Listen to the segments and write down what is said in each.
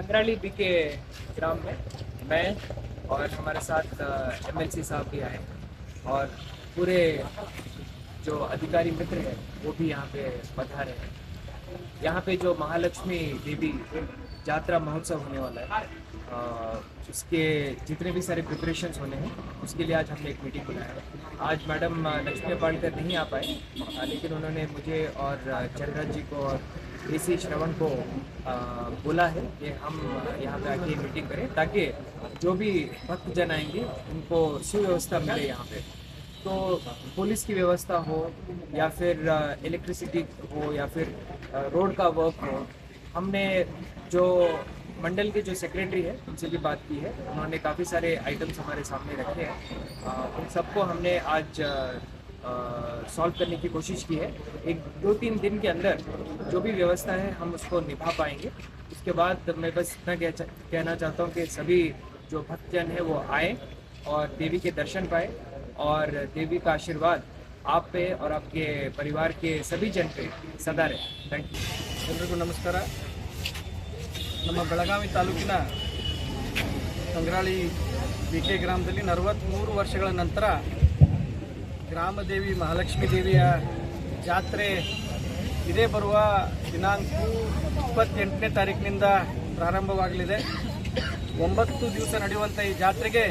कंगराली BK ग्राम में मैं और हमारे साथ एमएलसी साहब भी आए और पूरे जो अधिकारी मित्र हैं वो भी यहाँ पे पधारे हैं। यहाँ पे जो महालक्ष्मी देवी यात्रा महोत्सव होने वाला है उसके जितने भी सारे प्रिपरेशंस होने हैं उसके लिए आज हमने एक मीटिंग बुलाया है। आज मैडम लक्ष्मी पालकर नहीं आ पाए लेकिन उन्होंने मुझे और चंद्रराज जी को और एसी श्रवण को बोला है कि हम यहाँ पे आके मीटिंग करें ताकि जो भी भक्तजन आएंगे उनको सुव्यवस्था मिले यहाँ पे। तो पुलिस की व्यवस्था हो या फिर इलेक्ट्रिसिटी हो या फिर रोड का वर्क हो, हमने जो मंडल के जो सेक्रेटरी है उनसे भी बात की है। उन्होंने काफ़ी सारे आइटम्स हमारे सामने रखे हैं, उन सबको हमने आज सॉल्व करने की कोशिश की है। 1-2-3 दिन के अंदर जो भी व्यवस्था है हम उसको निभा पाएंगे। उसके बाद मैं बस इतना कहना चाहता हूँ कि सभी जो भक्तजन है वो आए और देवी के दर्शन पाए और देवी का आशीर्वाद आप पे और आपके परिवार के सभी जन पे सदा रहे। Thank you. ಎಲ್ರಿಗೂ ನಮಸ್ಕಾರ. ನಮ್ಮ ಬೆಳಗಾವಿ ತಾಲೂಕಿನ ಕಂಗ್ರಾಳಿ ಬಿಕೆ ಗ್ರಾಮದಲ್ಲಿ 43 ವರ್ಷಗಳ ನಂತರ ಗ್ರಾಮದೇವಿ ಮಹಾಲಕ್ಷ್ಮೀ ದೇವಿಯ ಜಾತ್ರೆ ಇದೇ ಬರುವ ದಿನಾಂಕ 28ನೇ ತಾರೀಕಿನಿಂದ ಪ್ರಾರಂಭವಾಗಲಿದೆ. 9 ದಿವಸ ನಡೆಯುವಂಥ ಈ ಜಾತ್ರೆಗೆ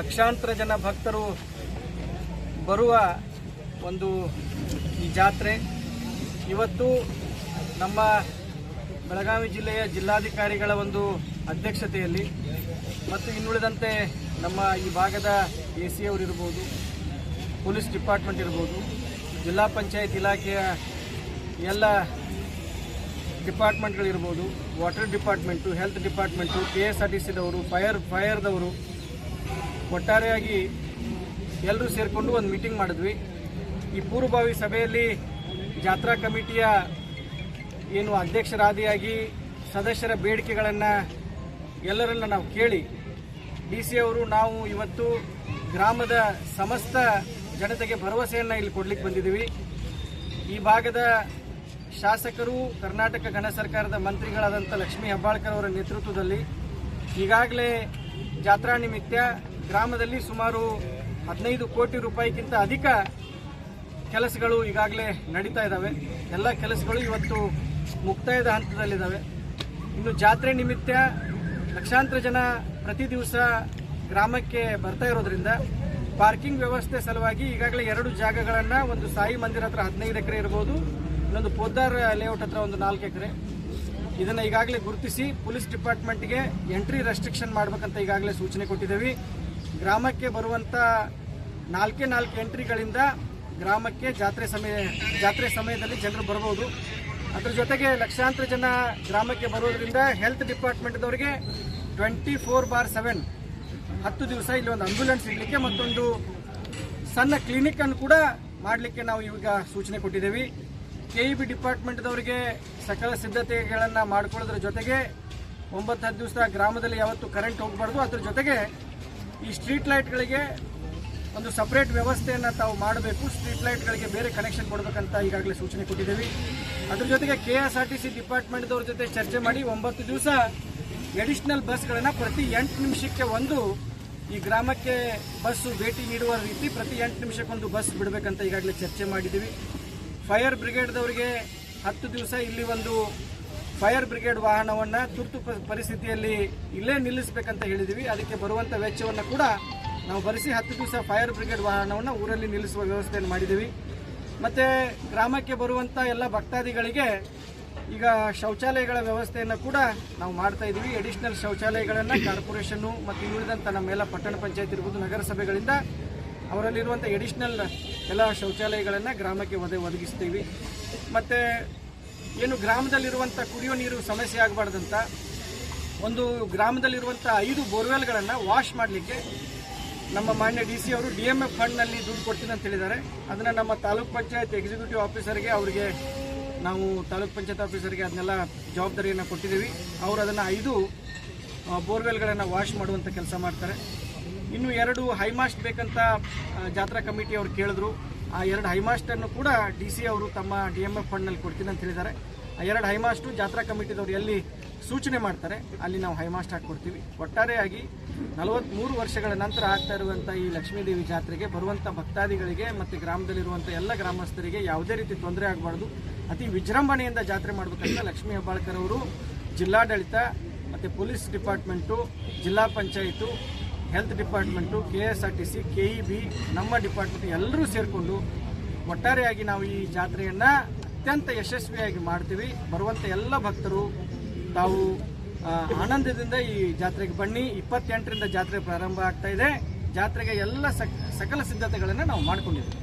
ಲಕ್ಷಾಂತರ ಜನ ಭಕ್ತರು ಬರುವ ಒಂದು ಈ ಜಾತ್ರೆ ಇವತ್ತು ನಮ್ಮ ಬೆಳಗಾವಿ ಜಿಲ್ಲೆಯ ಜಿಲ್ಲಾಧಿಕಾರಿಗಳ ಒಂದು ಅಧ್ಯಕ್ಷತೆಯಲ್ಲಿ ಮತ್ತು ಇನ್ನುಳಿದಂತೆ ನಮ್ಮ ಈ ಭಾಗದ ಎಸಿ ಅವರಿರ್ಬೋದು, ಪೊಲೀಸ್ ಡಿಪಾರ್ಟ್ಮೆಂಟ್ ಇರ್ಬೋದು, ಜಿಲ್ಲಾ ಪಂಚಾಯತ್ ಇಲಾಖೆಯ ಎಲ್ಲ ಡಿಪಾರ್ಟ್ಮೆಂಟ್ಗಳಿರ್ಬೋದು, ವಾಟರ್ ಡಿಪಾರ್ಟ್ಮೆಂಟು, ಹೆಲ್ತ್ ಡಿಪಾರ್ಟ್ಮೆಂಟು, KSRTCದವರು, ಫೈರ್ದವರು ಒಟ್ಟಾರೆಯಾಗಿ ಎಲ್ಲರೂ ಸೇರಿಕೊಂಡು ಒಂದು ಮೀಟಿಂಗ್ ಮಾಡಿದ್ವಿ. ಈ ಪೂರ್ವಭಾವಿ ಸಭೆಯಲ್ಲಿ ಜಾತ್ರಾ ಕಮಿಟಿಯ ಏನು ಅಧ್ಯಕ್ಷರಾದಿಯಾಗಿ ಸದಸ್ಯರ ಬೇಡಿಕೆಗಳನ್ನು ಎಲ್ಲರನ್ನ ನಾವು ಕೇಳಿ DC ಅವರು ನಾವು ಇವತ್ತು ಗ್ರಾಮದ ಸಮಸ್ತ ಜನತೆಗೆ ಭರವಸೆಯನ್ನು ಇಲ್ಲಿ ಕೊಡ್ಲಿಕ್ಕೆ ಬಂದಿದ್ದೀವಿ. ಈ ಭಾಗದ ಶಾಸಕರು, ಕರ್ನಾಟಕ ಘನ ಸರ್ಕಾರದ ಮಂತ್ರಿಗಳಾದಂಥ ಲಕ್ಷ್ಮೀ ಹೆಬ್ಬಾಳ್ಕರ್ ಅವರ ನೇತೃತ್ವದಲ್ಲಿ ಈಗಾಗಲೇ ಜಾತ್ರಾ ನಿಮಿತ್ತ ಗ್ರಾಮದಲ್ಲಿ ಸುಮಾರು 15 ಕೋಟಿ ರೂಪಾಯಿಗಿಂತ ಅಧಿಕ ಕೆಲಸಗಳು ಈಗಾಗಲೇ ನಡೀತಾ ಇದ್ದಾವೆ. ಎಲ್ಲ ಕೆಲಸಗಳು ಇವತ್ತು ಮುಕ್ತಾಯದ ಹಂತದಲ್ಲಿದ್ದಾವೆ. ಇನ್ನು ಜಾತ್ರೆ ನಿಮಿತ್ತ ಲಕ್ಷಾಂತರ ಜನ ಪ್ರತಿ ದಿವಸ ಗ್ರಾಮಕ್ಕೆ ಬರ್ತಾ ಇರೋದ್ರಿಂದ ಪಾರ್ಕಿಂಗ್ ವ್ಯವಸ್ಥೆ ಸಲುವಾಗಿ ಈಗಾಗಲೇ 2 ಜಾಗಗಳನ್ನು, ಒಂದು ಸಾಯಿ ಮಂದಿರ ಹತ್ರ 15 ಎಕರೆ ಇರ್ಬೋದು, ಇನ್ನೊಂದು ಪೋದ್ದಾರ್ ಲೇಔಟ್ ಹತ್ರ ಒಂದು 4 ಎಕರೆ, ಇದನ್ನು ಈಗಾಗಲೇ ಗುರುತಿಸಿ ಪೊಲೀಸ್ ಡಿಪಾರ್ಟ್ಮೆಂಟ್ಗೆ ಎಂಟ್ರಿ ರೆಸ್ಟ್ರಿಕ್ಷನ್ ಮಾಡಬೇಕಂತ ಈಗಾಗಲೇ ಸೂಚನೆ ಕೊಟ್ಟಿದ್ದೇವೆ. ಗ್ರಾಮಕ್ಕೆ ಬರುವಂಥ 4 ಎಂಟ್ರಿಗಳಿಂದ ಗ್ರಾಮಕ್ಕೆ ಜಾತ್ರೆ ಸಮಯದಲ್ಲಿ ಜನರು ಬರಬಹುದು. ಅದರ ಜೊತೆಗೆ ಲಕ್ಷಾಂತರ ಜನ ಗ್ರಾಮಕ್ಕೆ ಬರೋದ್ರಿಂದ ಹೆಲ್ತ್ ಡಿಪಾರ್ಟ್ಮೆಂಟ್ದವರಿಗೆ 24/7 10 ದಿವಸ ಇಲ್ಲಿ ಒಂದು ಆಂಬ್ಯುಲೆನ್ಸ್ ಇಡಲಿಕ್ಕೆ ಮತ್ತೊಂದು ಸಣ್ಣ ಕ್ಲಿನಿಕ್ ಅನ್ನು ಕೂಡ ಮಾಡಲಿಕ್ಕೆ ನಾವು ಈಗ ಸೂಚನೆ ಕೊಟ್ಟಿದ್ದೇವೆ. KEB ಡಿಪಾರ್ಟ್ಮೆಂಟ್ದವರಿಗೆ ಸಕಲ ಸಿದ್ಧತೆಗಳನ್ನು ಮಾಡಿಕೊಳ್ಳೋದ್ರ ಜೊತೆಗೆ 9-10 ದಿವಸ ಗ್ರಾಮದಲ್ಲಿ ಯಾವತ್ತೂ ಕರೆಂಟ್ ಹೋಗಬಾರ್ದು. ಅದ್ರ ಜೊತೆಗೆ ಈ ಸ್ಟ್ರೀಟ್ ಲೈಟ್ಗಳಿಗೆ ಒಂದು ಸಪರೇಟ್ ವ್ಯವಸ್ಥೆಯನ್ನು ತಾವು ಮಾಡಬೇಕು. ಸ್ಟ್ರೀಟ್ ಲೈಟ್ಗಳಿಗೆ ಬೇರೆ ಕನೆಕ್ಷನ್ ಕೊಡಬೇಕಂತ ಈಗಾಗಲೇ ಸೂಚನೆ ಕೊಟ್ಟಿದ್ದೇವೆ. ಅದ್ರ ಜೊತೆಗೆ KSRTC ಡಿಪಾರ್ಟ್ಮೆಂಟ್ದವ್ರ ಜೊತೆ ಚರ್ಚೆ ಮಾಡಿ 9 ದಿವಸ ಎಡಿಷನಲ್ ಬಸ್ಗಳನ್ನು ಪ್ರತಿ 8 ನಿಮಿಷಕ್ಕೆ ಒಂದು ಈ ಗ್ರಾಮಕ್ಕೆ ಬಸ್ಸು ಭೇಟಿ ನೀಡುವ ರೀತಿ ಪ್ರತಿ 8 ನಿಮಿಷಕ್ಕೊಂದು ಬಸ್ ಬಿಡಬೇಕಂತ ಈಗಾಗಲೇ ಚರ್ಚೆ ಮಾಡಿದ್ದೀವಿ. ಫೈರ್ ಬ್ರಿಗೇಡ್ದವರಿಗೆ 10 ದಿವಸ ಇಲ್ಲಿ ಒಂದು ಫೈರ್ ಬ್ರಿಗೇಡ್ ವಾಹನವನ್ನು ತುರ್ತು ಪರಿಸ್ಥಿತಿಯಲ್ಲಿ ಇಲ್ಲೇ ನಿಲ್ಲಿಸಬೇಕಂತ ಹೇಳಿದ್ದೀವಿ. ಅದಕ್ಕೆ ಬರುವಂಥ ವೆಚ್ಚವನ್ನು ಕೂಡ ನಾವು ಭರಿಸಿ 10 ದಿವಸ ಫೈರ್ ಬ್ರಿಗೇಡ್ ವಾಹನವನ್ನು ಊರಲ್ಲಿ ನಿಲ್ಲಿಸುವ ವ್ಯವಸ್ಥೆಯನ್ನು ಮಾಡಿದ್ದೀವಿ. ಮತ್ತು ಗ್ರಾಮಕ್ಕೆ ಬರುವಂಥ ಎಲ್ಲ ಭಕ್ತಾದಿಗಳಿಗೆ ಈಗ ಶೌಚಾಲಯಗಳ ವ್ಯವಸ್ಥೆಯನ್ನು ಕೂಡ ನಾವು ಮಾಡ್ತಾ ಇದ್ದೀವಿ. ಅಡಿಷನಲ್ ಶೌಚಾಲಯಗಳನ್ನು ಕಾರ್ಪೊರೇಷನ್ನು ಮತ್ತು ಇನ್ನುಳಿದಂಥ ನಮ್ಮೆಲ್ಲ ಪಟ್ಟಣ ಪಂಚಾಯತ್ ಇರ್ಬೋದು, ನಗರಸಭೆಗಳಿಂದ ಅವರಲ್ಲಿರುವಂಥ ಎಡಿಷನಲ್ ಎಲ್ಲ ಶೌಚಾಲಯಗಳನ್ನು ಗ್ರಾಮಕ್ಕೆ ಒದಗಿಸ್ತೀವಿ. ಮತ್ತು ಏನು ಗ್ರಾಮದಲ್ಲಿರುವಂಥ ಕುಡಿಯೋ ನೀರು ಸಮಸ್ಯೆ ಆಗಬಾರ್ದಂತ ಒಂದು ಗ್ರಾಮದಲ್ಲಿರುವಂಥ 5 ಬೋರ್ವೆಲ್ಗಳನ್ನು ವಾಶ್ ಮಾಡಲಿಕ್ಕೆ ನಮ್ಮ ಮಾನ್ಯ DC ಅವರು DMF ಫಂಡ್ನಲ್ಲಿ ದುಡ್ಡು ಕೊಡ್ತೀನಿ ಅಂತ ಹೇಳಿದ್ದಾರೆ. ಅದನ್ನು ನಮ್ಮ ತಾಲೂಕ್ ಪಂಚಾಯತ್ ಎಕ್ಸಿಕ್ಯೂಟಿವ್ ಆಫೀಸರ್ಗೆ ಅವರಿಗೆ ನಾವು ತಾಲೂಕ್ ಪಂಚಾಯತ್ ಆಫೀಸರ್ಗೆ ಅದನ್ನೆಲ್ಲ ಜವಾಬ್ದಾರಿಯನ್ನು ಕೊಟ್ಟಿದ್ದೀವಿ. ಅವರು ಅದನ್ನು 5 ಬೋರ್ವೆಲ್ಗಳನ್ನು ವಾಶ್ ಮಾಡುವಂಥ ಕೆಲಸ ಮಾಡ್ತಾರೆ. ಇನ್ನು 2 ಹೈಮಾಸ್ಟ್ ಬೇಕಂತ ಜಾತ್ರಾ ಕಮಿಟಿ ಅವರು ಕೇಳಿದ್ರು. ಆ 2 ಹೈಮಾಸ್ಟನ್ನು ಕೂಡ DC ಅವರು ತಮ್ಮ DMF ಫಂಡ್ನಲ್ಲಿ ಕೊಡ್ತೀನಿ ಅಂತ ಹೇಳಿದ್ದಾರೆ. ಆ 2 ಹೈಮಾಸ್ಟು ಜಾತ್ರಾ ಕಮಿಟಿದವರು ಎಲ್ಲಿ ಸೂಚನೆ ಮಾಡ್ತಾರೆ, ಅಲ್ಲಿ ನಾವು ಹೈಮಾಸ್ಟ್ ಹಾಕ್ಕೊಡ್ತೀವಿ. ಒಟ್ಟಾರೆಯಾಗಿ 43 ವರ್ಷಗಳ ನಂತರ ಆಗ್ತಾ ಇರುವಂಥ ಈ ಲಕ್ಷ್ಮೀದೇವಿ ಜಾತ್ರೆಗೆ ಬರುವಂಥ ಭಕ್ತಾದಿಗಳಿಗೆ ಮತ್ತು ಗ್ರಾಮದಲ್ಲಿರುವಂಥ ಎಲ್ಲ ಗ್ರಾಮಸ್ಥರಿಗೆ ಯಾವುದೇ ರೀತಿ ತೊಂದರೆ ಆಗಬಾರ್ದು, ಅತಿ ವಿಜೃಂಭಣೆಯಿಂದ ಜಾತ್ರೆ ಮಾಡಬೇಕಂತ ಲಕ್ಷ್ಮೀ ಹೆಬ್ಬಾಳ್ಕರ್ ಅವರು ಜಿಲ್ಲಾಡಳಿತ ಮತ್ತು ಪೊಲೀಸ್ ಡಿಪಾರ್ಟ್ಮೆಂಟು, ಜಿಲ್ಲಾ ಪಂಚಾಯಿತು, ಹೆಲ್ತ್ ಡಿಪಾರ್ಟ್ಮೆಂಟು, KSRTC, KEB, ನಮ್ಮ ಡಿಪಾರ್ಟ್ಮೆಂಟ್ ಎಲ್ಲರೂ ಸೇರಿಕೊಂಡು ಒಟ್ಟಾರೆಯಾಗಿ ನಾವು ಈ ಜಾತ್ರೆಯನ್ನು ಅತ್ಯಂತ ಯಶಸ್ವಿಯಾಗಿ ಮಾಡ್ತೀವಿ. ಬರುವಂಥ ಎಲ್ಲ ಭಕ್ತರು ತಾವು ಆನಂದದಿಂದ ಈ ಜಾತ್ರೆಗೆ ಬನ್ನಿ. 28ರಿಂದ ಜಾತ್ರೆ ಪ್ರಾರಂಭ ಆಗ್ತಾ ಇದೆ. ಜಾತ್ರೆಗೆ ಎಲ್ಲ ಸಕಲ ಸಿದ್ಧತೆಗಳನ್ನು ನಾವು ಮಾಡಿಕೊಂಡಿದ್ದೀವಿ.